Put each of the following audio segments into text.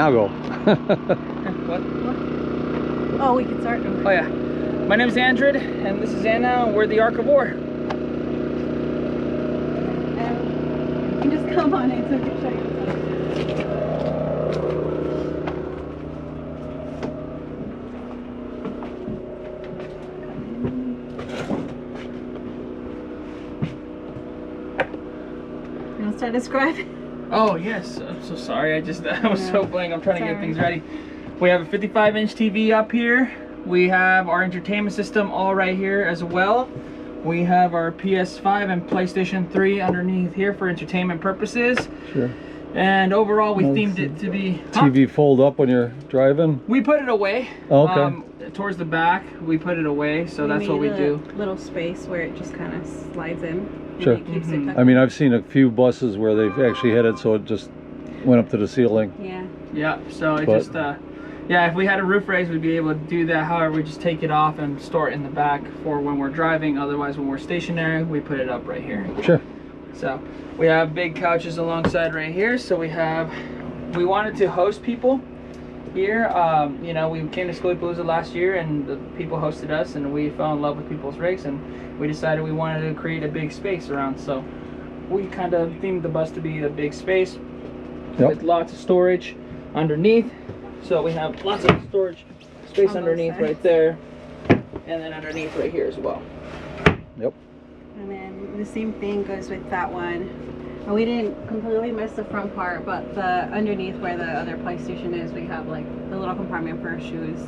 now go. What? Oh, we can start. Oh yeah. My name is Andred, and this is Anna, and we're the Ark of War. You can just come on in so I can show you. You want to start describing? Oh yes, I'm so sorry. I was so blank. I'm trying to get things ready. We have a 55-inch TV up here. We have our entertainment system all right here as well. We have our PS5 and PlayStation 3 underneath here for entertainment purposes. Sure. And overall, we themed it to be... TV fold up when you're driving? We put it away. Oh, okay. Towards the back, we put it away, so that's what we do. Little space where it just kind of slides in. Sure. It keeps it I mean, I've seen a few buses where they've actually had it so it just went up to the ceiling. Yeah. Yeah, so it just... yeah, if we had a roof raise, we'd be able to do that. However, we just take it off and store it in the back for when we're driving. Otherwise, when we're stationary, we put it up right here. Sure. So we have big couches alongside right here. So we wanted to host people here. You know, we came to Schoolapalooza last year, and the people hosted us, and we fell in love with people's rigs, and we decided we wanted to create a big space around. So we kind of themed the bus to be a big space with lots of storage underneath. So we have lots of storage space underneath right there, and then underneath right here as well. Yep. And then the same thing goes with that one. And we didn't completely miss the front part, but the underneath where the other PlayStation is, we have like the little compartment for our shoes.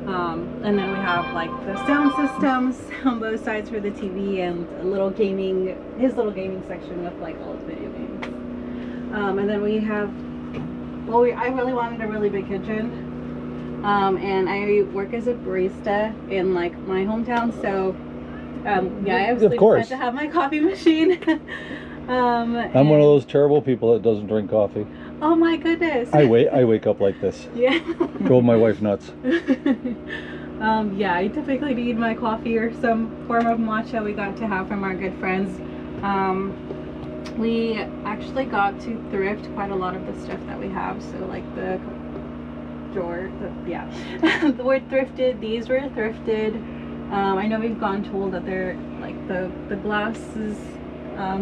And then we have like the sound systems on both sides for the TV, and a little his little gaming section with like all his video games. And then we have, well, I really wanted a really big kitchen, and I work as a barista in like my hometown, so yeah, I obviously decided to have my coffee machine. I'm one of those terrible people that doesn't drink coffee. Oh my goodness. I wake up like this. Yeah. Drove my wife nuts. Yeah, I typically need my coffee or some form of matcha we got to have from our good friends. We actually got to thrift quite a lot of the stuff that we have. So like the drawer, the word thrifted, these were thrifted. I know we've gone told that they're like the glass is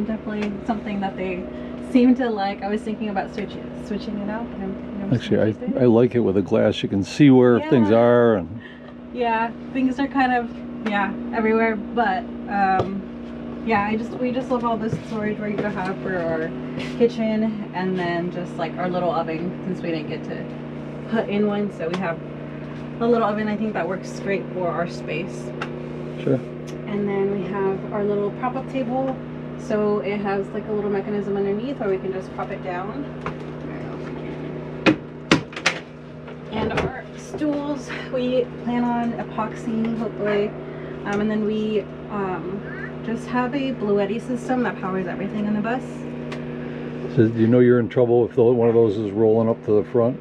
definitely something that they seem to like. I was thinking about switching it out, but I'm actually I like it with a glass. You can see where things are, and yeah, things are kind of everywhere, but yeah, we just love all this storage we're gonna have for our kitchen, and then just like our little oven, since we didn't get to put in one, so we have a little oven. I think that works great for our space. Sure. And then we have our little prop-up table, so it has like a little mechanism underneath where we can just prop it down. And our stools, we plan on epoxying hopefully, and then we just have a Bluetti system that powers everything in the bus. So you know you're in trouble if one of those is rolling up to the front?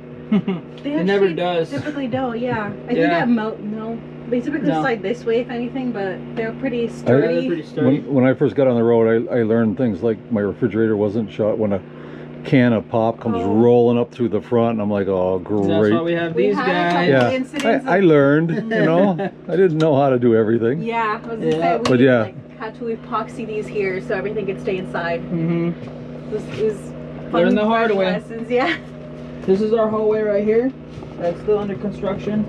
It never does. Typically don't, yeah. I think that no. They typically slide this way if anything, but they're pretty sturdy. They're pretty sturdy. When I first got on the road, I learned things like my refrigerator wasn't shut when a can of pop comes rolling up through the front, and I'm like, oh great. That's why we have these guys. Yeah, I learned, you know. I didn't know how to do everything. Yeah, I was gonna say, we like, had to epoxy these here so everything could stay inside. It was fun. Learn the hard way. Lessons, yeah. This is our hallway right here. That's still under construction.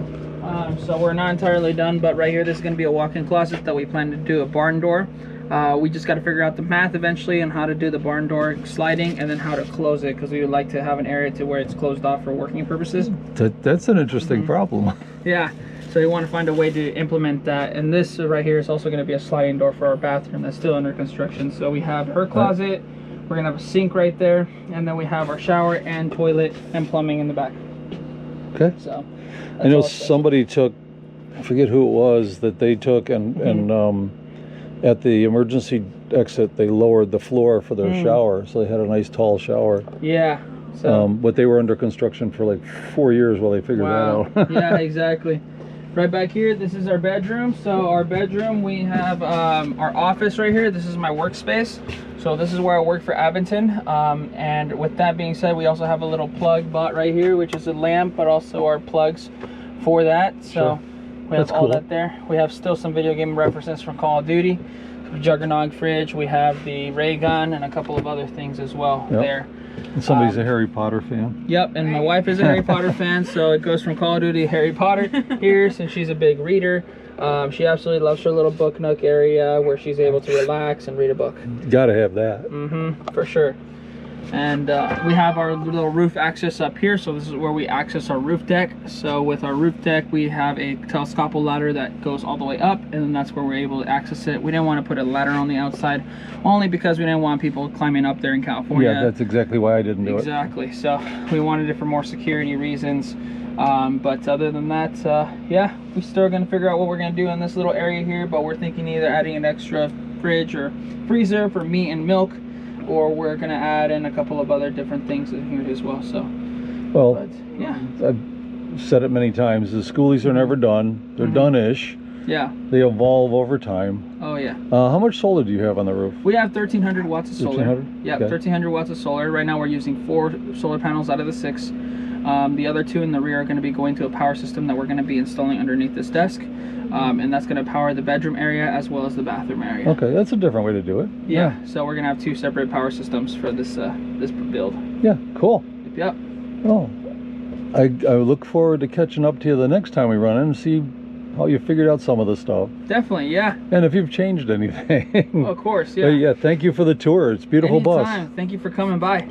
So we're not entirely done, but right here, this is going to be a walk-in closet that we plan to do a barn door. We just got to figure out the math eventually on how to do the barn door sliding, and then how to close it, because we would like to have an area to where it's closed off for working purposes. That's an interesting problem. Yeah, so we want to find a way to implement that. And this right here is also going to be a sliding door for our bathroom that's still under construction. So we have her closet, we're going to have a sink right there, and then we have our shower and toilet and plumbing in the back. Okay. So I know somebody took, I forget who it was, that they took and at the emergency exit they lowered the floor for their shower, so they had a nice tall shower. Yeah. So but they were under construction for like 4 years while they figured that out. Yeah, exactly. Right back here, this is our bedroom. So our bedroom, we have our office right here. This is my workspace. So this is where I work for Aventon. And with that being said, we also have a little plug bot right here, which is a lamp, but also our plugs for that. So Sure. we have That's all cool. that there. We have still some video game references from Call of Duty. Juggernog fridge. We have the ray gun and a couple of other things as well there. And somebody's a Harry Potter fan. Yep, and my wife is a Harry Potter fan, so it goes from Call of Duty to Harry Potter here, since she's a big reader. She absolutely loves her little book nook area where she's able to relax and read a book. Gotta have that. For sure. And we have our little roof access up here, so this is where we access our roof deck. So with our roof deck, we have a telescopic ladder that goes all the way up, and then that's where we're able to access it. We didn't want to put a ladder on the outside, only because we didn't want people climbing up there in California. Yeah, that's exactly why I didn't do it. Exactly. So we wanted it for more security reasons. But other than that, yeah, we're still gonna figure out what we're gonna do in this little area here. But we're thinking either adding an extra fridge or freezer for meat and milk, or we're gonna add in a couple of other different things in here as well. So, Well, but yeah, I've said it many times. The schoolies are never done. They're done-ish. yeah, They evolve over time. oh yeah. How much solar do you have on the roof? We have 1,300 watts of solar. 1,300? Yeah, Okay. 1,300 watts of solar. Right now we're using 4 solar panels out of the 6. The other 2 in the rear are going to be going to a power system that we're going to be installing underneath this desk. And that's going to power the bedroom area as well as the bathroom area. Okay, that's a different way to do it. Yeah, so we're going to have 2 separate power systems for this this build. Yeah, cool. Yep. Oh, I look forward to catching up to you the next time we run in and see how you figured out some of the stuff. Definitely, yeah. And if you've changed anything. Of course, yeah. But yeah, thank you for the tour. It's a beautiful Anytime. bus. Thank you for coming by.